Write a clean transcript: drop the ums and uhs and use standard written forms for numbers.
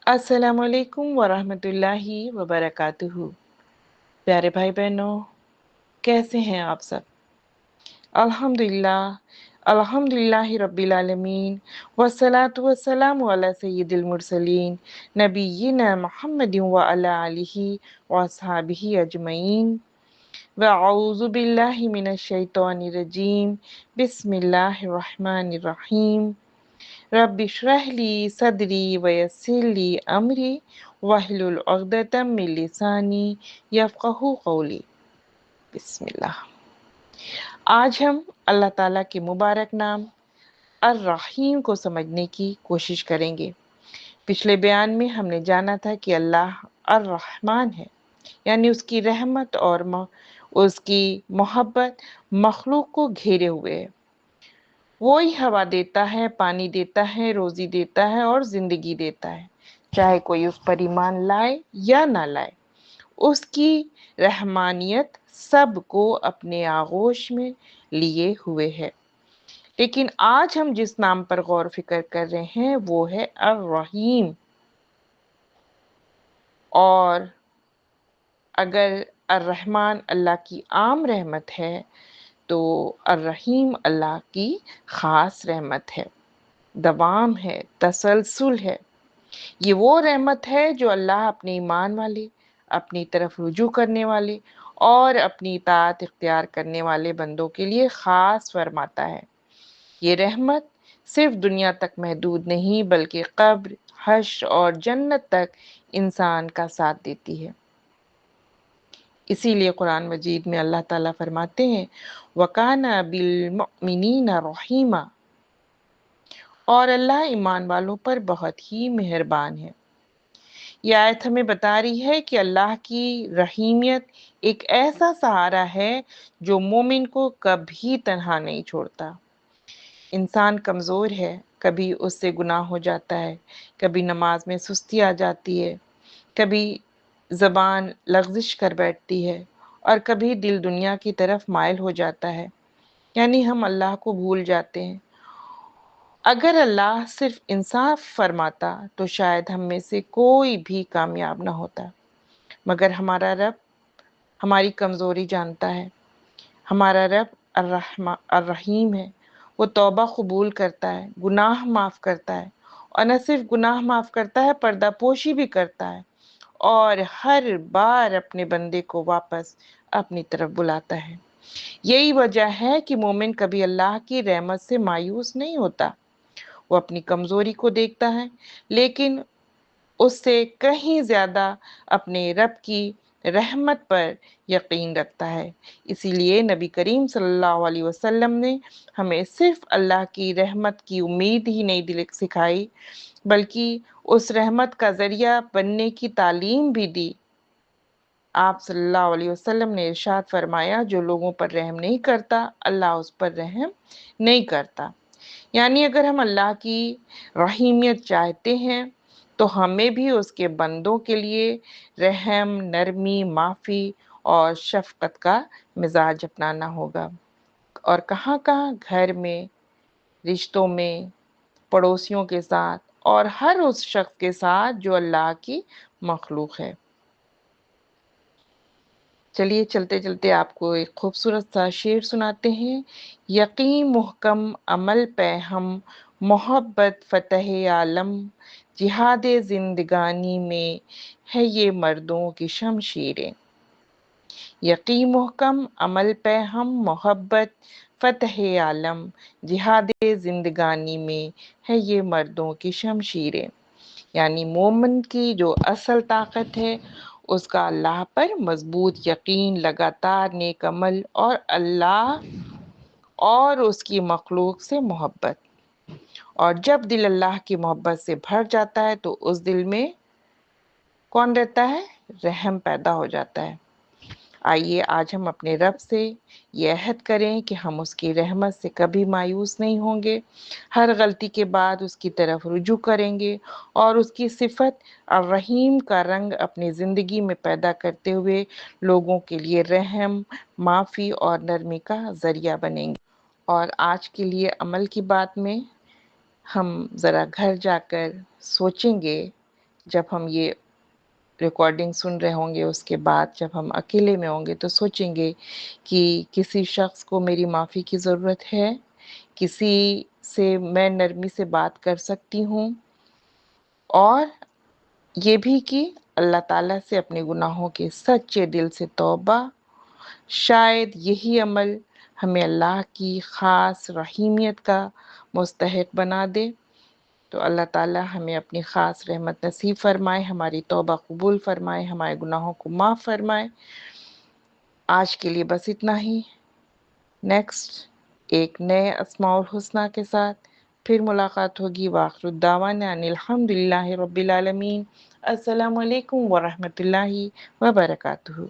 अस्सलाम वालेकुम वरहमतुल्लाहि वबरकातुहू। प्यारे भाई बहनों, कैसे हैं आप सब? अल्हम्दुलिल्लाह अल्हम्दुलिल्लाहि रब्बिल आलमीन वस्सलातु वस्सलामु अला सय्यिदिल मुरसलीन नबिय्यिना मुहम्मदिन व अला आलिहि व अस्हाबिहि अजमईन व अऊज़ु बिल्लाहि मिनश शैतानिर रजीम। बिस्मिल्लाहिर रहमानिर रहीम। रब्बि इश्रह ली सदरी व यस्सिर ली अमरी वहलुल उक़दतम मिन लिसानी यफ़क़हू क़ौली। बिस्मिल्लाह। आज हम अल्लाह ताला के मुबारक नाम अर्रहीम को समझने की कोशिश करेंगे। पिछले बयान में हमने जाना था कि अल्लाह अर्रहमान है, यानी उसकी रहमत और उसकी मोहब्बत मखलूक को घेरे हुए है। वो ही हवा देता है, पानी देता है, रोजी देता है और जिंदगी देता है, चाहे कोई उस पर ईमान लाए या ना लाए। उसकी रहमानियत सबको अपने आगोश में लिए हुए है। लेकिन आज हम जिस नाम पर गौर फिक्र कर रहे हैं वो है अर्रहीम। और अगर अर्रहमान अल्लाह की आम रहमत है तो अर्रहीम अल्लाह की ख़ास रहमत है, दवाम है, तसलसल है। ये वो रहमत है जो अल्लाह अपने ईमान वाले, अपनी तरफ रुजू करने वाले और अपनी इताअत इख्तियार करने वाले बंदों के लिए ख़ास फरमाता है। ये रहमत सिर्फ दुनिया तक महदूद नहीं बल्कि कब्र, हश्र और जन्नत तक इंसान का साथ देती है। इसीलिए कुरान मजीद में अल्लाह ताला फरमाते हैं वकाना बिल मुमिनीना रहीमा, और अल्लाह ईमान वालों पर बहुत ही मेहरबान है। यह आयत हमें बता रही है कि अल्लाह की रहीमियत एक ऐसा सहारा है जो मोमिन को कभी तन्हा नहीं छोड़ता। इंसान कमज़ोर है, कभी उससे गुनाह हो जाता है, कभी नमाज में सुस्ती आ जाती है, कभी ज़बान लग़ज़िश कर बैठती है और कभी दिल दुनिया की तरफ माइल हो जाता है, यानी हम अल्लाह को भूल जाते हैं। अगर अल्लाह सिर्फ इंसाफ फरमाता तो शायद हम में से कोई भी कामयाब ना होता, मगर हमारा रब हमारी कमज़ोरी जानता है। हमारा रब अर्रहीम है। वो तौबा कबूल करता है, गुनाह माफ़ करता है, और न सिर्फ गुनाह माफ़ करता है, पर्दापोशी भी करता है और हर बार अपने बंदे को वापस अपनी तरफ बुलाता है। यही वजह है कि मोमिन कभी अल्लाह की रहमत से मायूस नहीं होता। वो अपनी कमज़ोरी को देखता है, लेकिन उससे कहीं ज़्यादा अपने रब की रहमत पर यकीन रखता है। इसीलिए नबी करीम सल्लल्लाहु अलैहि वसल्लम ने हमें सिर्फ अल्लाह की रहमत की उम्मीद ही नहीं दिल सिखाई, बल्कि उस रहमत का ज़रिया बनने की तालीम भी दी। आप सल्लल्लाहु अलैहि वसल्लम ने इरशाद फरमाया, जो लोगों पर रहम नहीं करता अल्लाह उस पर रहम नहीं करता। यानी अगर हम अल्लाह की रहीमियत चाहते हैं तो हमें भी उसके बंदों के लिए रहम, नरमी, माफ़ी और शफ़क़त का मिजाज अपनाना होगा। और कहाँ-कहाँ घर में, रिश्तों में, पड़ोसियों के साथ और हर उस शख्स के साथ जो अल्लाह की मखलूक है। चलिए चलते चलते आपको एक खूबसूरत सा शेर सुनाते हैं। यकीन मुहकम अमल पे हम, मोहब्बत फ़तह आलम, जिहाद ज़िंदगानी में है ये मर्दों की शमशीरें। यकीन मुहकम अमल पे हम, मोहब्बत फ़तह आलम, जिहाद ज़िंदगानी में है ये मर्दों की शमशीरें। यानी मोमिन की जो असल ताकत है उसका अल्लाह पर मजबूत यकीन, लगातार नेक अमल और अल्लाह और उसकी मखलूक से मोहब्बत। और जब दिल अल्लाह की मोहब्बत से भर जाता है तो उस दिल में कौन रहता है? रहम पैदा हो जाता है। आइए आज हम अपने रब से ये अहद करें कि हम उसकी रहमत से कभी मायूस नहीं होंगे, हर गलती के बाद उसकी तरफ रुजू करेंगे और उसकी सिफत अर्रहीम का रंग अपनी ज़िंदगी में पैदा करते हुए लोगों के लिए रहम, माफ़ी और नरमी का ज़रिया बनेंगे। और आज के लिए अमल की बात में हम ज़रा घर जाकर सोचेंगे, جب ہم یہ ریکارڈنگ سن رہے ہوں گے، اس کے بعد جب ہم اکیلے میں ہوں گے تو سوچیں گے کہ کسی شخص کو میری معافی کی ضرورت ہے، کسی سے میں نرمی سے بات کر سکتی ہوں، اور یہ بھی کہ اللہ تعالیٰ سے اپنے گناہوں کے سچے دل سے توبہ. شاید یہی عمل ہمیں اللہ کی خاص رحیمیت کا مستحق بنا دے. تو اللہ تعالیٰ ہمیں اپنی خاص رحمت نصیب فرمائے، ہماری توبہ قبول فرمائے، ہمارے گناہوں کو معاف فرمائے. آج کے لیے بس اتنا ہی. نیکسٹ ایک نئے اسماء الحسنہ کے ساتھ پھر ملاقات ہوگی. وآخر الدعوانا ان الحمد للہ رب العالمین. السلام علیکم ورحمۃ اللہ وبرکاتہ.